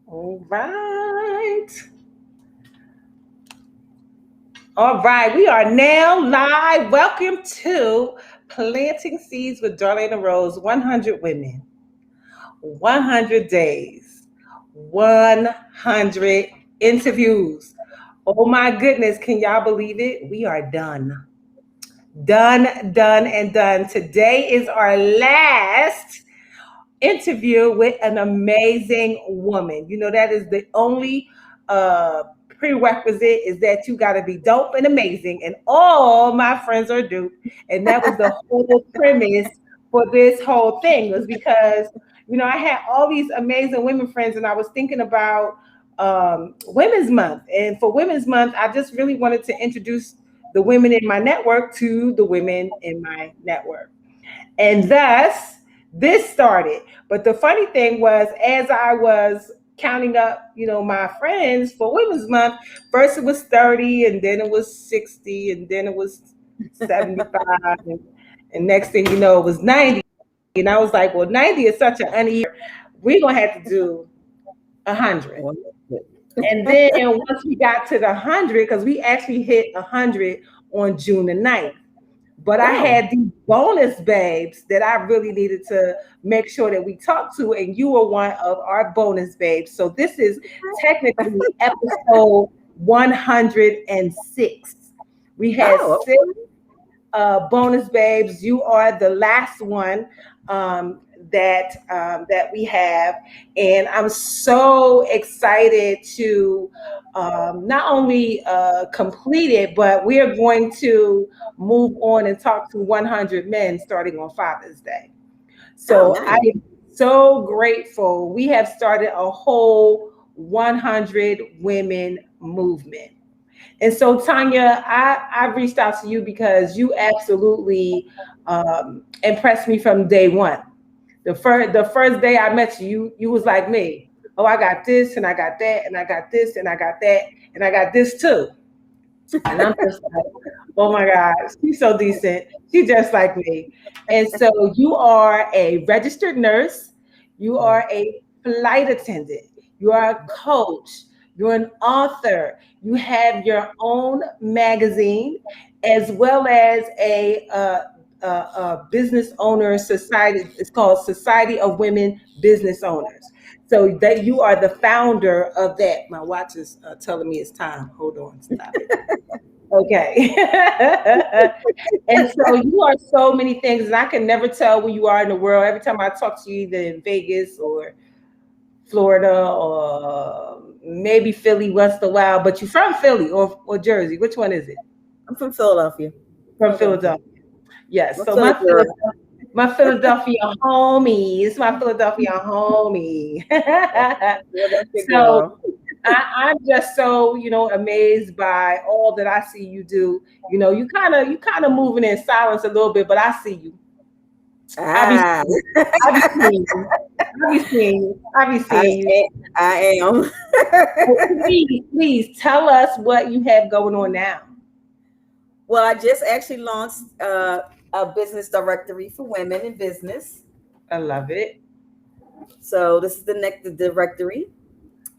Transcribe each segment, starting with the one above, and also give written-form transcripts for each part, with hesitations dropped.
All right. All right. We are now live. Welcome to Planting Seeds with Darlaina Rose. 100 women, 100 days, 100 interviews. Oh my goodness. Can y'all believe it? We are done. Done, done, and done. Today is our last interview with an amazing woman. You know, that is the only uh, prerequisite is that you got to be dope and amazing. And all my friends are dope. And that was the whole premise for this whole thing was because, you know, I had all these amazing women friends and I was thinking about Women's Month. And for Women's Month, I just really wanted to introduce the women in my network to the women in my network. And thus, this started. But the funny thing was, as I was counting up, you know, my friends for Women's Month, first it was 30, and then it was 60, and then it was 75, and next thing you know, it was 90. And I was like, well, 90 is such an uneven. We're gonna have to do 100. And then once we got to the 100, because we actually hit 100 on June the 9th. But I had these bonus babes that I really needed to make sure that we talked to, and you were one of our bonus babes. So this is technically episode 106. We had six bonus babes. You are the last one that we have, and I'm so excited to not only complete it, but we are going to move on and talk to 100 men starting on Father's Day. So I am so grateful. We have started a whole 100 women movement. And so, Tanya, I reached out to you because you absolutely impressed me from day one. The first day I met you, you was like me. Oh, I got this, and I got that, and I got this, and I got that, and I got this too. And I'm just like, oh my God, she's so decent. She's just like me. And so you are a registered nurse. You are a flight attendant. You are a coach. You're an author. You have your own magazine, as well as a business owner society. It's called Society of Women Business Owners. So that you are the founder of that. My watch is telling me it's time. Hold on, stop it. Okay. And so you are so many things, and I can never tell where you are in the world. Every time I talk to you, either in Vegas or Florida or maybe Philly once in a while, but you're from Philly or Jersey. Which one is it? I'm from Philadelphia. From Philadelphia. Yes. So my Philadelphia homies, my Philadelphia homie. So I'm just so, you know, amazed by all that I see you do. You know, you kind of moving in silence a little bit, but I see you. I be seeing you. I am. Please tell us what you have going on now. Well, I just actually launched a business directory for women in business. I love it. So this is the next directory.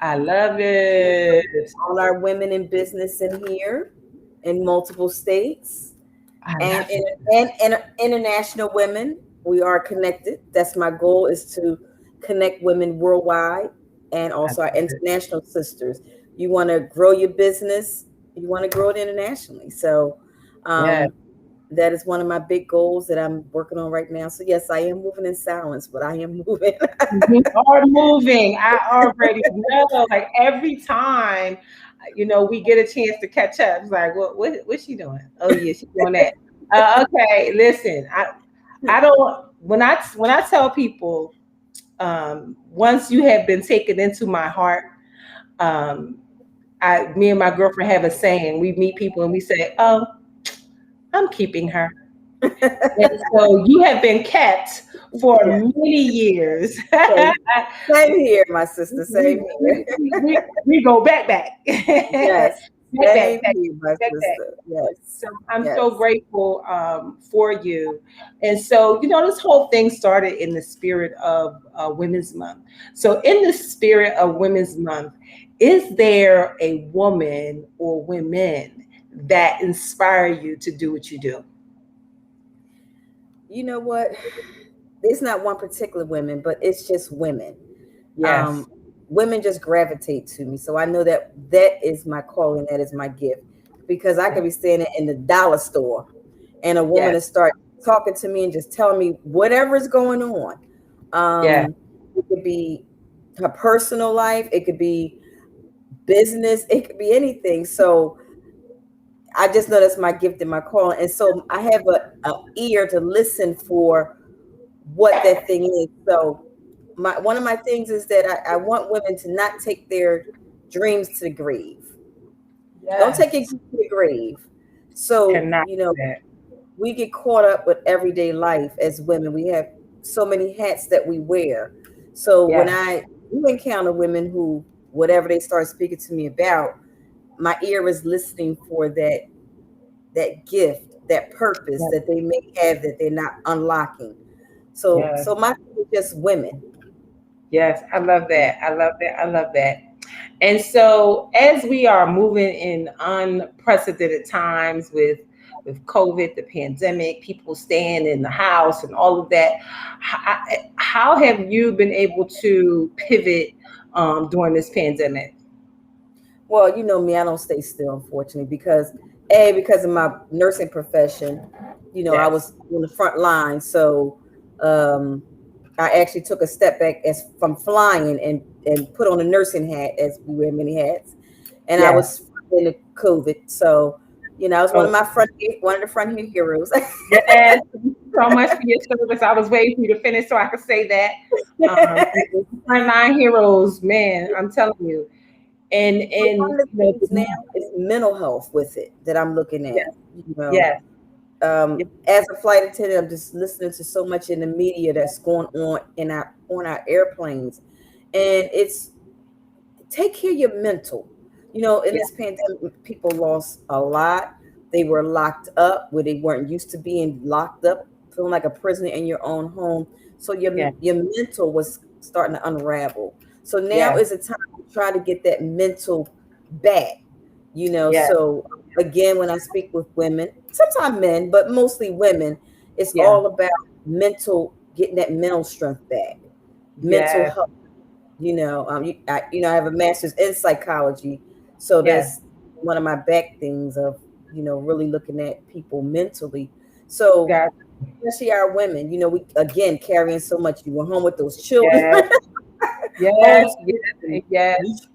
I love it. All our women in business in here in multiple states and international women. We are connected. That's my goal, is to connect women worldwide and also our international sisters. You want to grow your business, you want to grow it internationally. So that is one of my big goals that I'm working on right now. So yes, I am moving in silence, but I am moving. You are moving. I already know. Like every time, you know, we get a chance to catch up. It's like, what's she doing? Oh yeah, she's doing that. Okay, listen. I don't. When I tell people, once you have been taken into my heart, me and my girlfriend have a saying. We meet people and we say, "Oh, I'm keeping her." And so you have been kept for many years. Same here, my sister. Same here. We go back. Yes. Take that, Same here, my take that. sister. Yes. So I'm so Yes. grateful for you. And so, this whole thing started in the spirit of Women's Month. So, in the spirit of Women's Month, is there a woman or women that inspire you to do what you do? You know what? It's not one particular women, but it's just women. Yes, Um, Women just gravitate to me. So I know that that is my calling, that is my gift. Because I could be standing in the dollar store and a woman yes, to start talking to me and just telling me whatever is going on. yes, It could be her personal life, it could be business, it could be anything. So I just know that's my gift and my calling. And so I have a ear to listen for what that thing is. So my one of my things is that I want women to not take their dreams to the grave. Don't take it yes. to the grave. So, Cannot do that. we get caught up with everyday life as women. We have so many hats that we wear. So when Yes, I do encounter women who, whatever they start speaking to me about, my ear is listening for that gift, that purpose yes, that they may have that they're not unlocking. So yes. my thing is just women. Yes, I love that. I love that. I love that. And so, as we are moving in unprecedented times with COVID, the pandemic, people staying in the house, and all of that, how have you been able to pivot during this pandemic? Well, you know me, I don't stay still, unfortunately, because of my nursing profession, I Yes, was on the front line. So um, I actually took a step back as from flying and put on a nursing hat, as we wear many hats. And I yes. was in the COVID. So, I was Oh, one of the front heroes. yes. Thank you so much for your service. I was waiting for you to finish so I could say that. Frontline heroes, man, I'm telling you. But one of the You know, things now is mental health with it that I'm looking yes, at. yes, As a flight attendant, I'm just listening to so much in the media that's going on in our airplanes, and it's take care of your mental. In yes, this pandemic, people lost a lot. They were locked up where they weren't used to being locked up, feeling like a prisoner in your own home. So yes, your mental was starting to unravel. So now yes, is a time to try to get that mental back. yes, So again, when I speak with women, sometimes men, but mostly women, it's yeah, all about getting that mental strength back, mental yes, health. I have a master's in psychology, so yes, that's one of my back things of really looking at people mentally. So yes, especially our women, we again carrying so much. You were home with those children, yes, yes, homeschool, yes, and yes.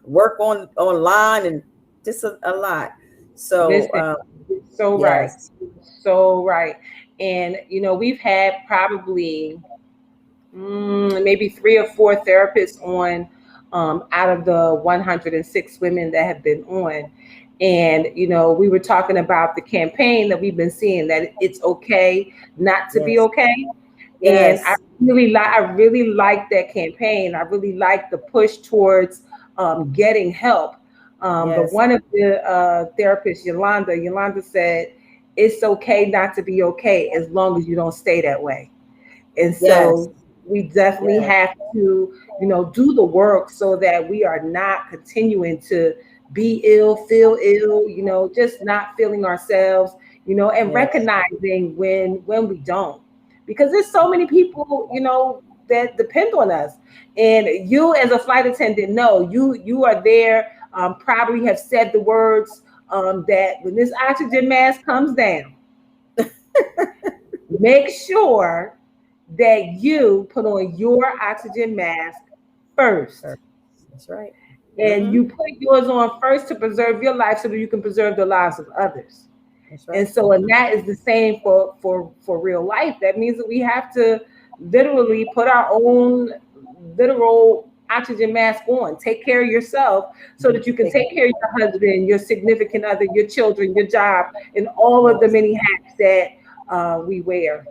work online, and just a lot. So Listen, you're so right, yes, so right. And we've had probably maybe three or four therapists on out of the 106 women that have been on. And, we were talking about the campaign that we've been seeing that it's okay not to be yes, okay. And yes, I really like that campaign. I really like the push towards getting help. But yes, one of the therapists, Yolanda said, it's okay not to be okay as long as you don't stay that way. And yes, so we definitely yes, have to, do the work so that we are not continuing to be ill, feel ill, just not feeling ourselves, and yes, recognizing when we don't. Because there's so many people, that depend on us. And you as a flight attendant, know you are there, probably have said the words that when this oxygen mask comes down, make sure that you put on your oxygen mask first. that's right. And you put yours on first to preserve your life so that you can preserve the lives of others. That's And right. so, and that is the same for real life. That means that we have to literally put our own literal oxygen mask on. Take care of yourself so that you can Take take care of your husband, your significant other, your children, your job, and all of the Yes, many hats that we wear.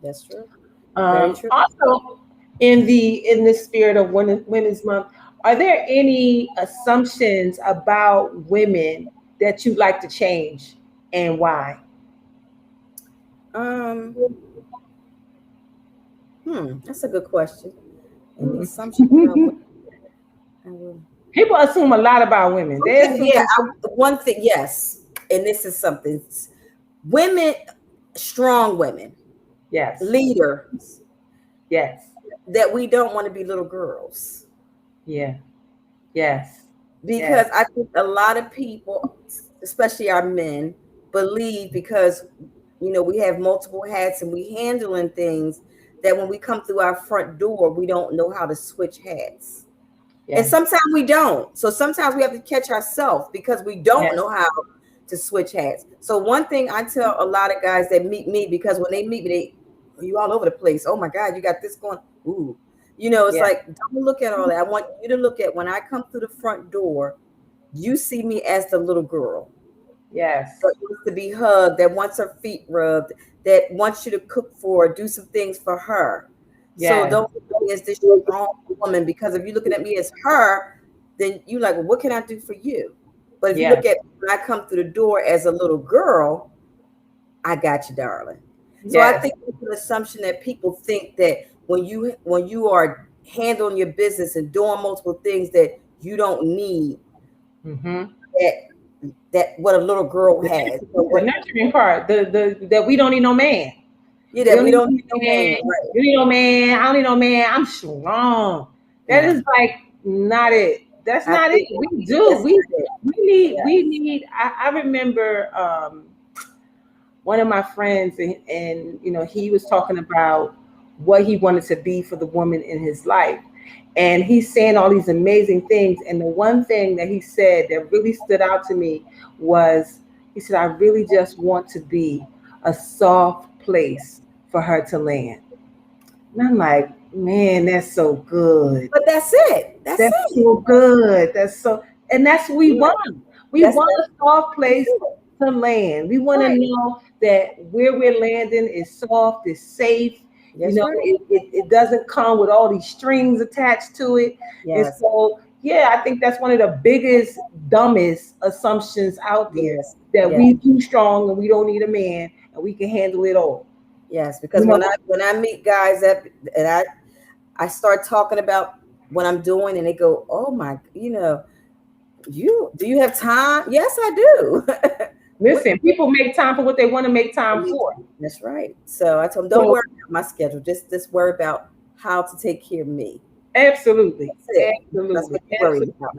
that's true. Very true. Also, in the spirit of Women's Month, Are there any assumptions about women that you'd like to change and why? Um, that's a good question. Any assumption about what I will. People assume a lot about women. They Okay, assume, yeah. One thing, yes, and this is something. Women, strong women, yes, leaders, yes, that we don't want to be little girls, yeah, yes, because yes, I think a lot of people, especially our men, believe because we have multiple hats and we handling things that when we come through our front door, we don't know how to switch hats. And yes, sometimes we don't. So sometimes we have to catch ourselves because we don't yes, know how to switch hats. So one thing I tell a lot of guys that meet me, because when they meet me, you all over the place. Oh my God, you got this going. Ooh. It's yes, like, don't look at all that. I want you to look at when I come through the front door, you see me as the little girl yes, that wants to be hugged, that wants her feet rubbed, that wants you to cook for her, do some things for her. So yes, don't look at me as this strong woman, because if you're looking at me as her, then you like, well, what can I do for you? But if you yes, look at when I come through the door as a little girl, I got you, darling. So I yes. think it's an assumption that people think that when you are handling your business and doing multiple things that you don't need Mm-hmm. that what a little girl has. So The what nurturing part, the that we don't need no man. Yeah, We that don't we need don't no need no man. man, right? You need no man. I don't need no man. I'm strong. That Yeah, is like not it. That's I not it. think We do. that's We not it. we need Yeah, we need. I remember one of my friends, and he was talking about what he wanted to be for the woman in his life, and he's saying all these amazing things. And the one thing that he said that really stood out to me was, he said, I really just want to be a soft place for her to land. And I'm like, man, that's so good. but that's it. That's That's it. so good. That's so, and that's what we Yeah, want. We that's want a soft that's place it. to land. We want to Right. know that where we're landing is soft, is safe. That's right. It doesn't come with all these strings attached to it. And Yes. so, yeah, I think that's one of the biggest, dumbest assumptions out there, Yes. that Yes. we too strong and we don't need a man and we can handle it all. Yes. You Because know, when I meet guys and I start talking about what I'm doing, and they go, "Oh my, you do you have time?" Yes, I do. What? listen, people make time for what they want to make time for. That's right. So I told them, don't So, worry about my schedule. Just worry about how to take care of me. absolutely, That's it. That's absolutely, what you worry absolutely, about.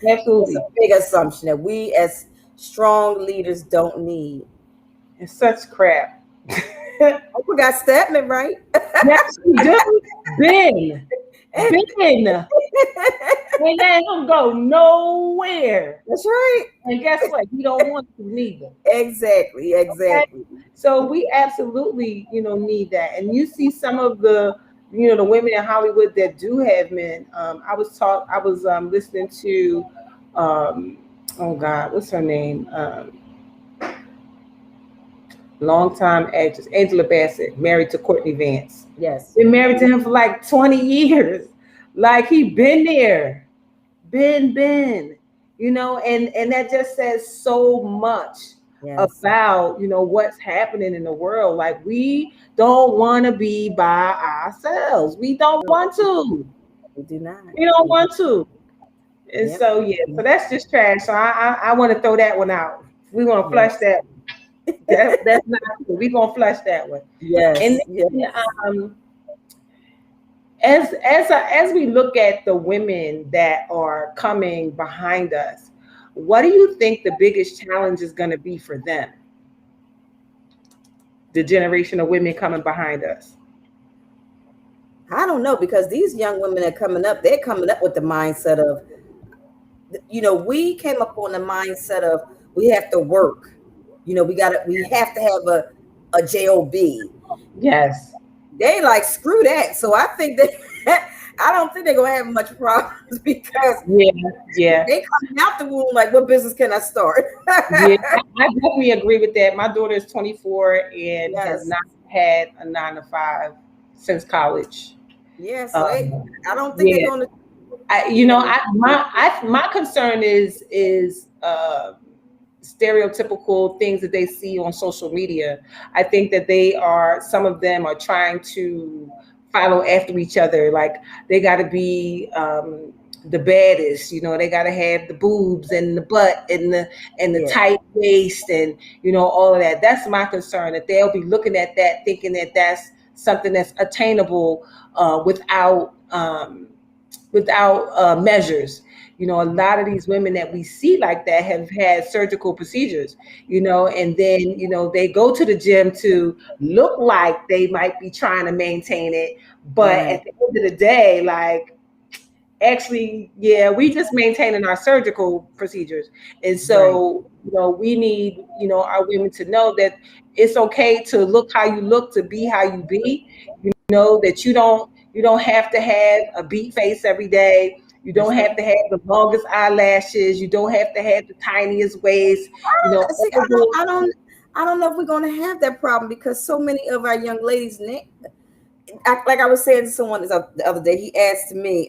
It's a absolutely. big assumption that we as strong leaders don't need. It's such crap. Oh, we got Statman right. Yes, we do. Ben, Ben, ain't let him go nowhere. That's right. And guess what? He don't want to neither. Exactly. Okay, Exactly. so we absolutely, need that. And you see some of the, the women in Hollywood that do have men. I was listening to, um, oh God, what's her name? Longtime actress Angela Bassett, married to Courtney Vance. Yes. Been married to him for like 20 years. Like he been there, been, and that just says so much Yes. about, what's happening in the world. Like we don't want to be by ourselves. We don't No, want to. we do not. We don't We do. want to. And Yep. so yeah, so that's just trash. So I want to throw that one out. We want to flush Yes. that. That's not cool. We gonna flush that one. And Yes. then, Yes. as we look at the women that are coming behind us, what do you think the biggest challenge is going to be for them? The generation of women coming behind us. I don't know, because these young women are coming up. They're coming up with the mindset of, we came up on the mindset of we have to work. We have to have a job. Yes. They like, screw that. So I think that I don't think they're gonna have much problems because Yeah. Yeah. they come out the womb like, what business can I start? Yeah. I definitely agree with that. My daughter is 24 and has Yes. not had a 9 to 5 since college. Yeah. So Um, I don't think they're yeah. gonna. You Yeah. know, my concern is stereotypical things that they see on social media. I think that some of them are trying to follow after each other. Like they got to be the baddest, you know, they got to have the boobs and the butt and the Yeah. tight waist and, you know, all of that. That's my concern, that they'll be looking at that thinking that that's something that's attainable without measures. You know, a lot of these women that we see like that have had surgical procedures, you know, and then, you know, they go to the gym to look like they might be trying to maintain it. But at Right. the end of the day, like, actually, yeah, we just maintaining our surgical procedures. And Right. so, you know, we need, you know, our women to know that it's okay to look how you look, to be how you be. You know that you don't have to have a beat face every day. You don't That's have right. to have the longest eyelashes. You don't have to have the tiniest waist. You know, See, all those. I don't know if we're going to have that problem because so many of our young ladies, like I was saying to someone the other day, he asked me,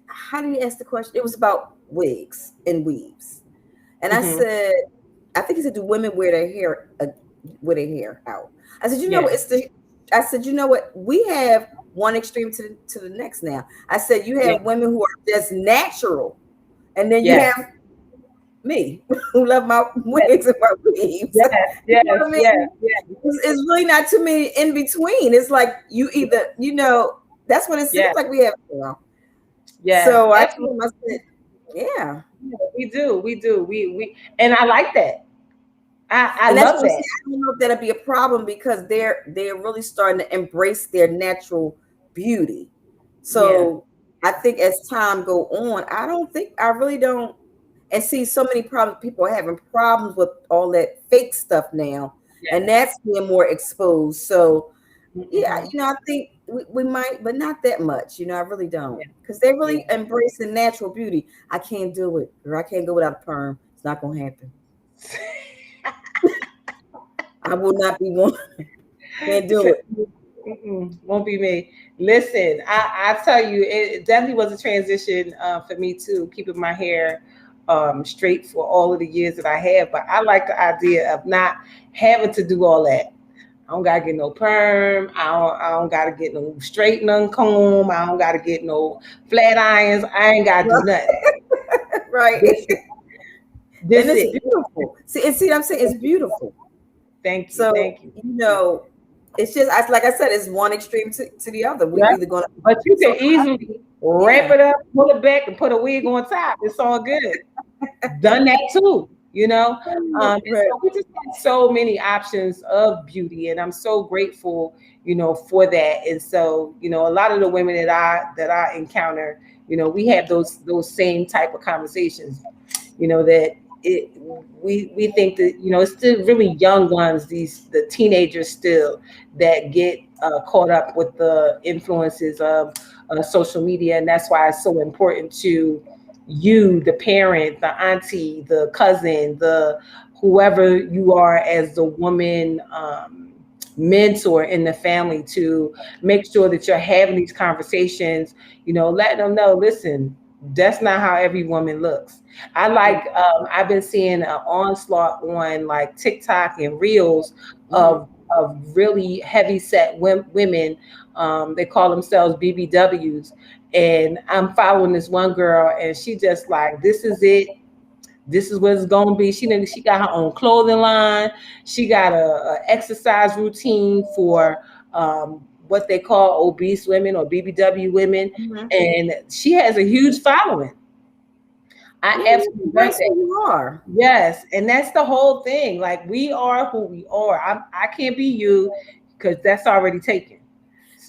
how did he ask the question? It was about wigs and weaves, and I Mhm. said, I think he said, "Do women wear their hair out?" I said, "You know, Yeah, it's the." I said, "You know what? We have one extreme to the next now." I said, "You yeah, have women who are just natural, and then you yes, have me who love my yes, wigs and my weaves." yes, You know yes, what I yes, mean? yes, It's really not too many in between. It's like you either, that's what it seems yes, like we have now. yes, So I told absolutely. him, I said, yeah. Yeah, we do. And I like that. I And that's love what I'm saying. that. I don't know if that'll be a problem because they're really starting to embrace their natural beauty. Yeah, So I think as time go on, I really don't, and see so many problems. People are having problems with all that fake stuff now, and yes. that's being more exposed. So yeah, Hmm. I think we might, but not that much. I really don't, Yeah, because they yeah. really embracing natural beauty. I can't do it, or I can't go without a perm. It's not gonna happen. I will not be one. Can't do it. Mm-mm, won't be me. Listen, I tell you, it definitely was a transition for me too, keeping my hair straight for all of the years that I have. But I like the idea of not having to do all that. I don't gotta get no perm. I don't gotta get no straight none comb. I don't gotta get no flat irons. I ain't gotta do nothing. Right. This it. And This it's it. beautiful. See what I'm saying? It's beautiful. Thank you. So, Thank you. it's just, like I said, it's one extreme to the other. We Yeah. either gonna, But you so can easily wrap yeah. it up, pull it back, and put a wig on top. It's all good. Done that too, you know. And Right. so we just have so many options of beauty, and I'm so grateful, you know, for that. And so, you know, a lot of the women that I encounter, you know, we have those same type of conversations, you know, that it we think that, you know, it's still really young ones, the teenagers still, that get caught up with the influences of social media. And that's why it's so important to you, the parent, the auntie, the cousin, the whoever you are as the woman mentor in the family, to make sure that you're having these conversations, you know, letting them know, listen, that's not how every woman looks. I've been seeing an onslaught on like TikTok and Reels Mm-hmm. of really heavy set women. They call themselves BBWs, and I'm following this one girl, and she just like, this is it. This is what it's gonna be. She got her own clothing line. She got a exercise routine for what they call obese women or BBW women, Mm-hmm. and she has a huge following. I Yeah, you absolutely love embrace that. who you are. Yes, and that's the whole thing. Like, we are who we are. I can't be you because that's already taken.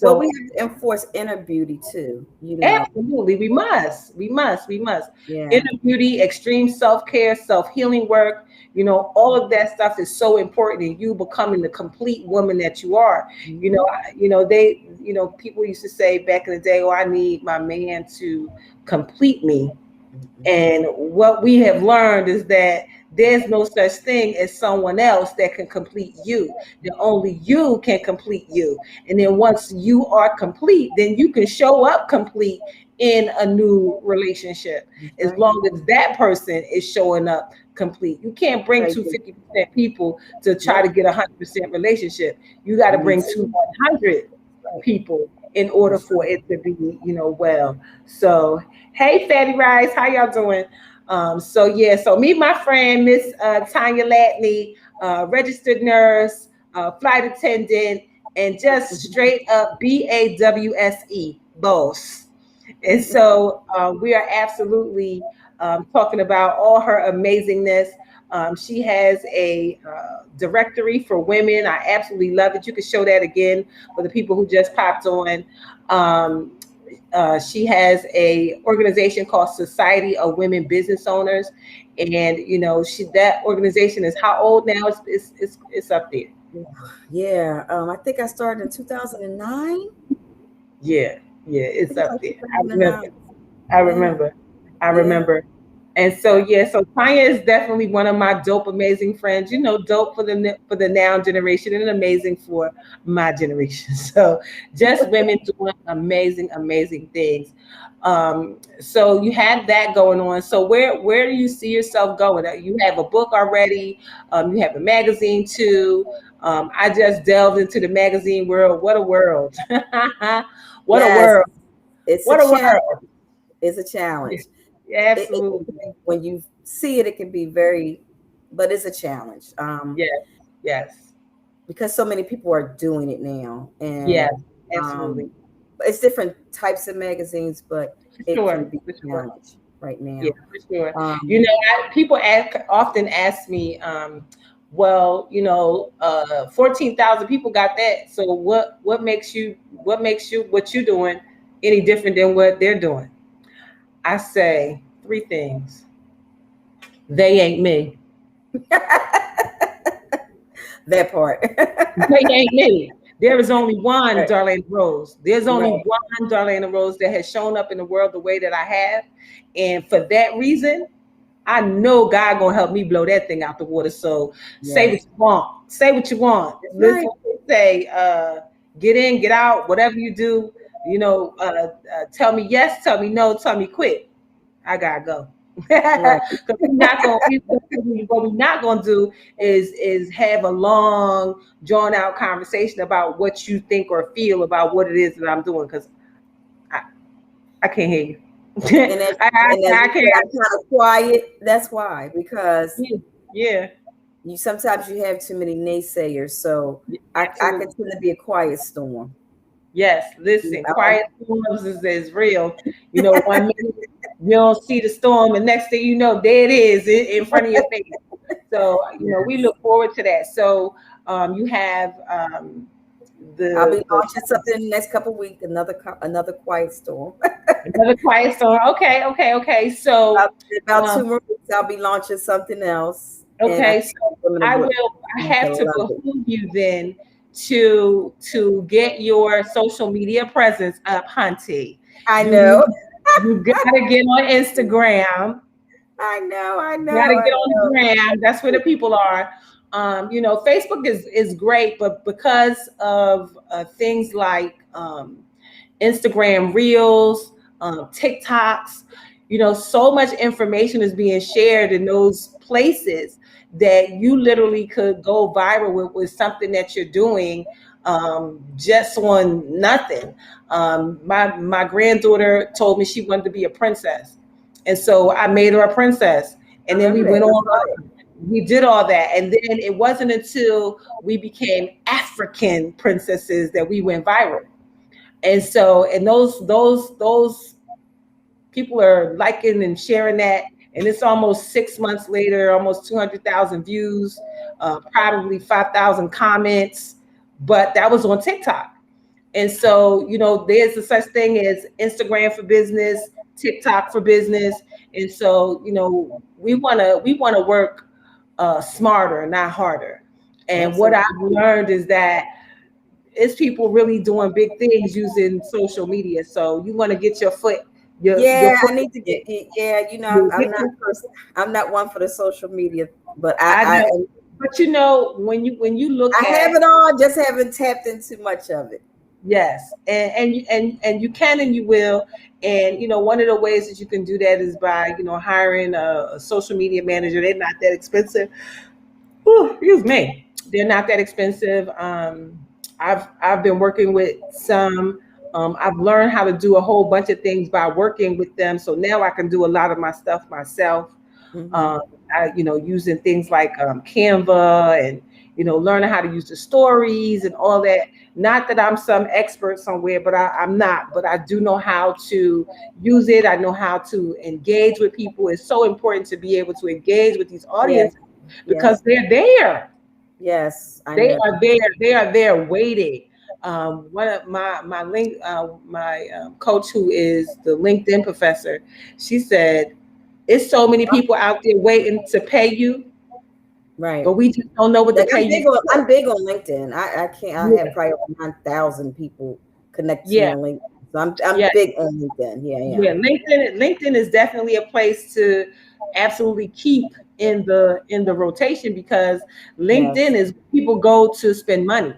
Well, we So have to enforce inner beauty too. absolutely, we must. Yeah. Inner beauty, extreme self care, self healing work. You know, all of that stuff is so important in you becoming the complete woman that you are. You Mm-hmm. know, people used to say back in the day, "Oh, I need my man to complete me." And what we have learned is that there's no such thing as someone else that can complete you. That only you can complete you. And then once you are complete, then you can show up complete in a new relationship That's as right. long as that person is showing up complete. You can't bring Right. two 50% people to try to Nope. get a 100% relationship. You got to You need bring two to. 100 Right. people in order That's for right. it to be, well. So, hey, Fatty Rice, how y'all doing? So yeah, so meet my friend, Miss Tanya Latney, registered nurse, flight attendant, and just straight up BAWSE, boss. And so we are absolutely talking about all her amazingness. She has a directory for women. I absolutely love it. You can show that again for the people who just popped on. Um, she has a organization called Society of Women Business Owners, and that organization is how old now? It's up there. Yeah. I think I started in 2009. Yeah, yeah, I it's think it's up like there. I remember. 2009. I Yeah. remember. I Yeah. remember. And so Yeah. yeah, so Tanya is definitely one of my dope, amazing friends. Dope for the now generation and amazing for my generation. So just women doing amazing, amazing things. So you have that going on. So where do you see yourself going? You have a book already. You have a magazine too. I just delved into the magazine world. What a world! What a Yes. world! It's a What a challenge. world! It's a challenge. Yeah, It absolutely. can be, when you see it, it can be very, but it's a challenge. Yes, yes, Because so many people are doing it now, and yes, absolutely. um, it's different types of magazines, but For it can sure, be for a sure. challenge right Yeah, now. for sure. Um, People often ask me, well, 14,000 people got that. So what makes you what you doing any different than what they're doing? I say three things. They ain't me. that part. They ain't me. There is only one Right, Darlaina Rose. There's only right. one Darlaina Rose that has shown up in the world the way that I have. And for that reason, I know God gonna help me blow that thing out the water. So say what Yes, you want. Say what you want. that's Listen, right. say, get in, get out, whatever you do. Tell me yes, tell me no, tell me quit. I gotta go. Right, Because we're not gonna. What we're not gonna do is have a long, drawn out conversation about what you think or feel about what it is that I'm doing. Because I, I can't hear you. and as I you can't. say, I'm kind of quiet. That's why, because Yeah, you sometimes you have too many naysayers. So yeah, I can absolutely. tend to be a quiet storm. Yes, listen, Um, quiet storms is real. 1 minute you don't see the storm, and next thing you know, there it is in front of your face. So, we yes. look forward to that. So, you have I'll be the launching something in the next couple of weeks. Another quiet storm. another quiet storm. Okay, okay, okay. So, In about um, 2 more weeks, I'll be launching something else, and I okay, think so women I are will. I going to have to love it. behoove you then to get your social media presence up, Hunty. I You know, need you gotta get on Instagram. I know, I You gotta know, I get on the know. gram. That's where the people are. Facebook is great, but because of things like Instagram Reels, TikToks, so much information is being shared in those places that you literally could go viral with something that you're doing just on nothing. My granddaughter told me she wanted to be a princess, and so I made her a princess, I and then we remember that. went That's on. right. We did all that, and then it wasn't until we became African princesses that we went viral. And so, and those people are liking and sharing that, and it's almost 6 months later, almost 200,000 views, probably 5,000 comments, but that was on TikTok. And so, there's a such thing as Instagram for business, TikTok for business, and so, we wanna work smarter, not harder. And what I've Absolutely. learned is that it's people really doing big things using social media. So you want to get your foot You'll Yeah, put I need to get. it. Yeah, You'll I'm get not. this. I'm not one for the social media, but I know, but when you look I at, have it all. Just haven't tapped into much of it. yes, and you can and you will, and one of the ways that you can do that is by hiring a social media manager. They're not that expensive. Whew, excuse me. They're not that expensive. I've been working with some. I've learned how to do a whole bunch of things by working with them. So now I can do a lot of my stuff myself. Hmm. Um, using things like Canva and learning how to use the stories and all that. Not that I'm some expert somewhere, but I'm not. But I do know how to use it. I know how to engage with people. It's so important to be able to engage with these Yes, audiences because yes, they're there. yes. I They know. are there. They are there waiting. One of my coach, who is the LinkedIn professor, she said, "It's so many people out there waiting to pay you, Right. but we just don't know what to Like pay you I'm for." big on LinkedIn. I can't. I have Yeah, probably over 9,000 people connect to me yeah, on LinkedIn. So I'm yeah, big on LinkedIn. Yeah, I yeah. am. LinkedIn is definitely a place to absolutely keep in the rotation because LinkedIn Yes, is where people go to spend money.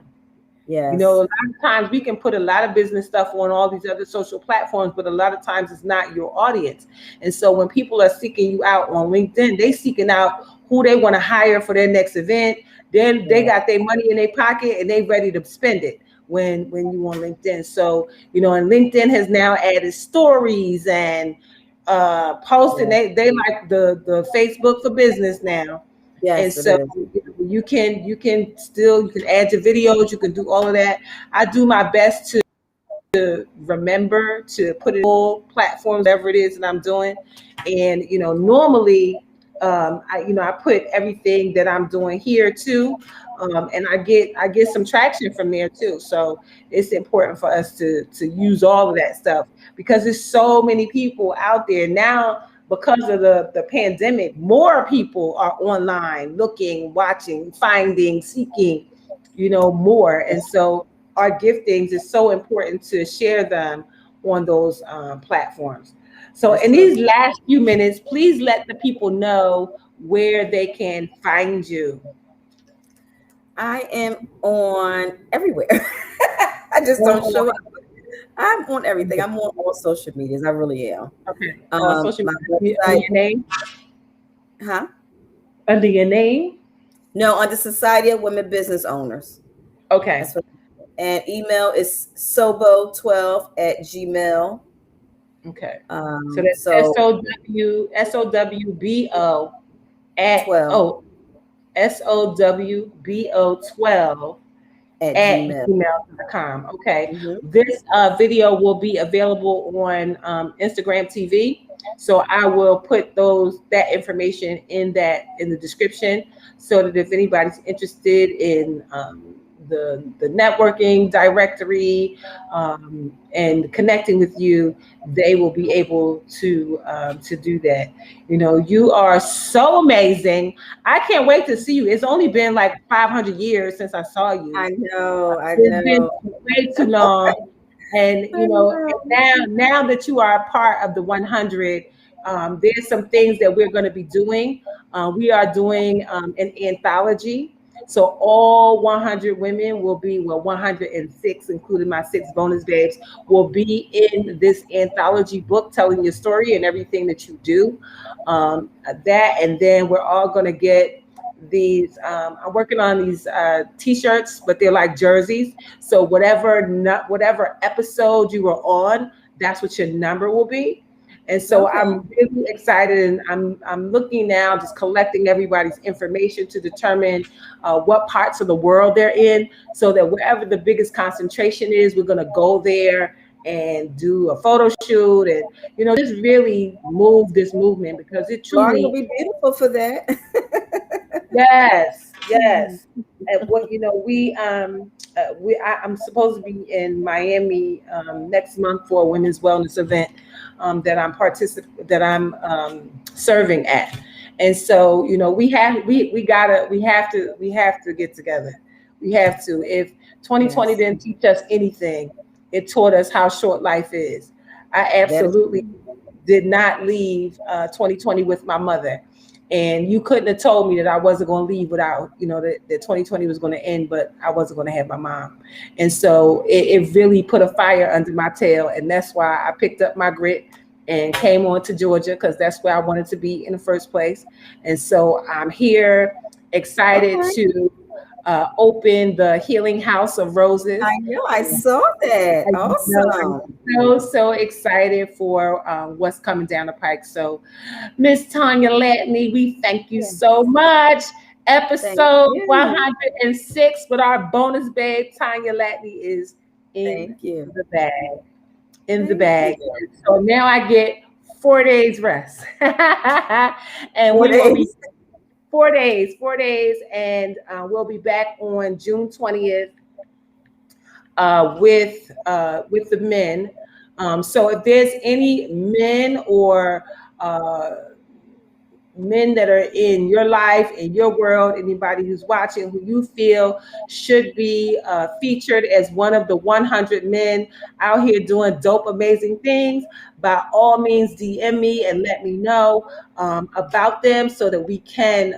A yes, lot of times we can put a lot of business stuff on all these other social platforms, but a lot of times it's not your audience. And so when people are seeking you out on LinkedIn, they seeking out who they want to hire for their next event. Then they yeah, got their money in their pocket and they ready to spend it when you on LinkedIn. So, and LinkedIn has now added stories and posting. yeah. They like the Facebook for business now. And Yes, it so is. you can add your videos, you can do all of that. I do my best to remember to put it in all platforms, whatever it is that I'm doing. And normally, I put everything that I'm doing here too, and I get some traction from there too. So it's important for us to use all of that stuff because there's so many people out there now. Because of the pandemic, more people are online looking, watching, finding, seeking, more. And so our giftings is so important to share them on those platforms. So That's in true. these last few minutes, please let the people know where they can find you. I am on everywhere. I just On don't all, show up. I'm on everything. I'm on all social medias. I really am. okay, on social My media under website, your name, huh? under your name. No, under Society of Women Business Owners. Okay, That's what. And email is sobo12 at gmail. okay. So that's So SOWBO at 12 SOWBO12 at at gmail. gmail.com. Okay. Hmm. This video will be available on Instagram TV. So I will put that information in the description so that if anybody's interested in the networking directory and connecting with you, they will be able to do that. You are so amazing. I can't wait to see you. It's only been like 500 years since I saw you. I know, I It's been know, way too long. And I know. now that you are a part of the 100, there's some things that we're going to be doing. We are doing an anthology. So all 100 women will be, well, 106, including my 6 bonus babes, will be in this anthology book, telling your story and everything that you do. And then we're all going to get these. I'm working on these T-shirts, but they're like jerseys. So whatever episode you were on, that's what your number will be. And so Okay. I'm really excited, and I'm looking now, just collecting everybody's information to determine what parts of the world they're in, so that wherever the biggest concentration is, we're going to go there and do a photo shoot, and just really move this movement because it Florida will truly. be beautiful for that. Yes, yes. And what I'm supposed to be in Miami next month for a women's wellness event that I'm serving at, and so we have to get together. We have to. If 2020 Yes, didn't teach us anything, it taught us how short life is. I that is absolutely true. did not leave 2020 with my mother. And you couldn't have told me that I wasn't going to leave without, that 2020 was going to end, but I wasn't going to have my mom. And so it really put a fire under my tail. And that's why I picked up my grit and came on to Georgia, because that's where I wanted to be in the first place. And so I'm here, excited Okay. to open the Healing House of I Roses. know. I saw that. I'm Awesome. so excited for what's coming down the pike. So, Miss Tanya Latney, we thank you so Yes. much. Thank Episode you. 106 with our bonus babe, Tanya Latney, is in Thank you. the bag. In the Thank bag. you. So now I get 4 days rest. And Four we will be days. 4 days, and we'll be back on June 20th with the men. So if there's any men or uh, men that are in your life, in your world, anybody who's watching who you feel should be featured as one of the 100 men out here doing dope, amazing things, by all means, DM me and let me know about them so that we can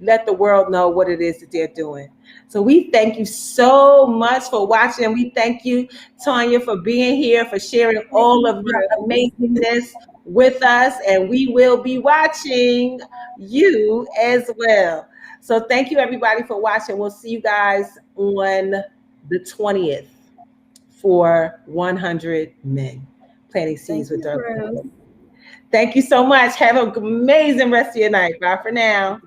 let the world know what it is that they're doing. So we thank you so much for watching. We thank you, Tanya, for being here, for sharing Thank all you, of your Rose. amazingness with us, and we will be watching you as well. So thank you everybody for watching. We'll see you guys on the 20th for 100 Men Planting Thank Seeds with you, Darlaina. Rose. Thank you so much. Have an amazing rest of your night. Bye for now.